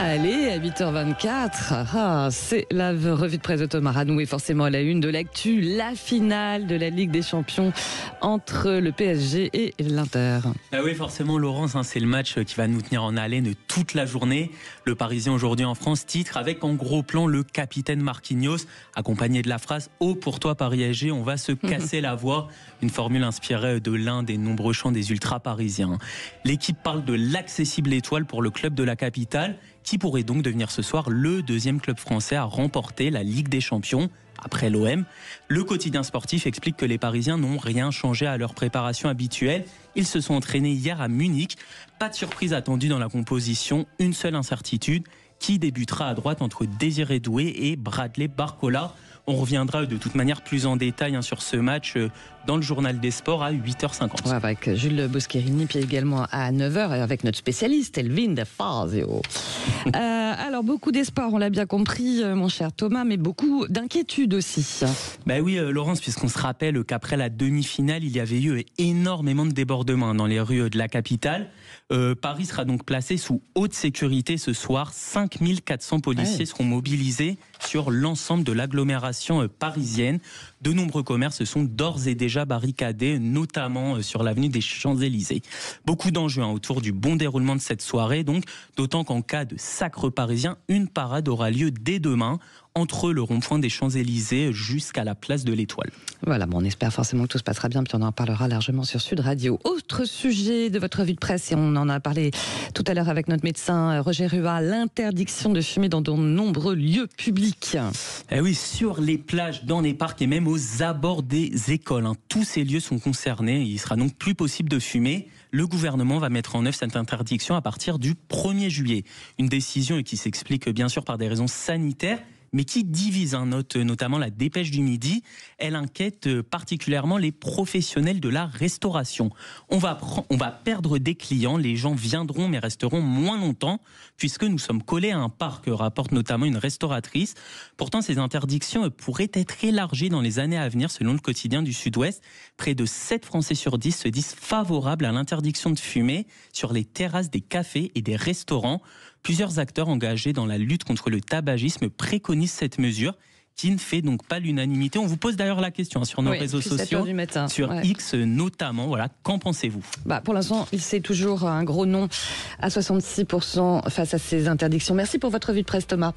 Allez, à 8h24, c'est la revue de presse de Thomas Ranou et forcément à la une de l'actu, la finale de la Ligue des Champions entre le PSG et l'Inter. Ah oui, forcément, Laurence, c'est le match qui va nous tenir en haleine toute la journée. Le Parisien aujourd'hui en France titre avec en gros plan le capitaine Marquinhos, accompagné de la phrase « Oh pour toi Paris-SG, on va se casser la voix », une formule inspirée de l'un des nombreux chants des ultras parisiens. L'équipe parle de l'accessible étoile pour le club de la capitale, qui pourrait donc devenir ce soir le deuxième club français à remporter la Ligue des Champions après l'OM. Le quotidien sportif explique que les Parisiens n'ont rien changé à leur préparation habituelle. Ils se sont entraînés hier à Munich. Pas de surprise attendue dans la composition, une seule incertitude. Qui débutera à droite entre Désiré Doué et Bradley Barcola? On reviendra de toute manière plus en détail sur ce match dans le journal des sports à 8h50. Ouais, avec Jules Boscherini, puis également à 9h avec notre spécialiste Elvin de Fazio. Alors beaucoup d'espoir, on l'a bien compris mon cher Thomas, mais beaucoup d'inquiétude aussi. Ben oui Laurence, puisqu'on se rappelle qu'après la demi-finale, il y avait eu énormément de débordements dans les rues de la capitale. Paris sera donc placé sous haute sécurité ce soir. 5400 policiers seront mobilisés sur l'ensemble de l'agglomération parisienne. De nombreux commerces sont d'ores et déjà barricadés, notamment sur l'avenue des Champs-Élysées. Beaucoup d'enjeux autour du bon déroulement de cette soirée, donc, d'autant qu'en cas de sacre parisien, une parade aura lieu dès demain, entre le rond-point des Champs-Élysées jusqu'à la place de l'Étoile. Voilà, bon, on espère forcément que tout se passera bien, puis on en parlera largement sur Sud Radio. Autre sujet de votre revue de presse, et on en a parlé tout à l'heure avec notre médecin Roger Rua, l'interdiction de fumer dans de nombreux lieux publics. Eh oui, sur les plages, dans les parcs et même aux abords des écoles. Tous ces lieux sont concernés, il sera donc plus possible de fumer. Le gouvernement va mettre en œuvre cette interdiction à partir du 1er juillet. Une décision qui s'explique bien sûr par des raisons sanitaires, mais qui divise, note notamment la Dépêche du Midi. Elle inquiète particulièrement les professionnels de la restauration. On va perdre des clients, les gens viendront mais resteront moins longtemps, puisque nous sommes collés à un parc, rapporte notamment une restauratrice. Pourtant, ces interdictions pourraient être élargies dans les années à venir, selon le quotidien du Sud-Ouest. Près de 7 Français sur 10 se disent favorables à l'interdiction de fumer sur les terrasses des cafés et des restaurants. Plusieurs acteurs engagés dans la lutte contre le tabagisme préconisent cette mesure qui ne fait donc pas l'unanimité. On vous pose d'ailleurs la question sur nos réseaux sociaux, sur X notamment. Voilà, qu'en pensez-vous ? Pour l'instant, c'est toujours un gros non à 66% face à ces interdictions. Merci pour votre revue de presse, Thomas.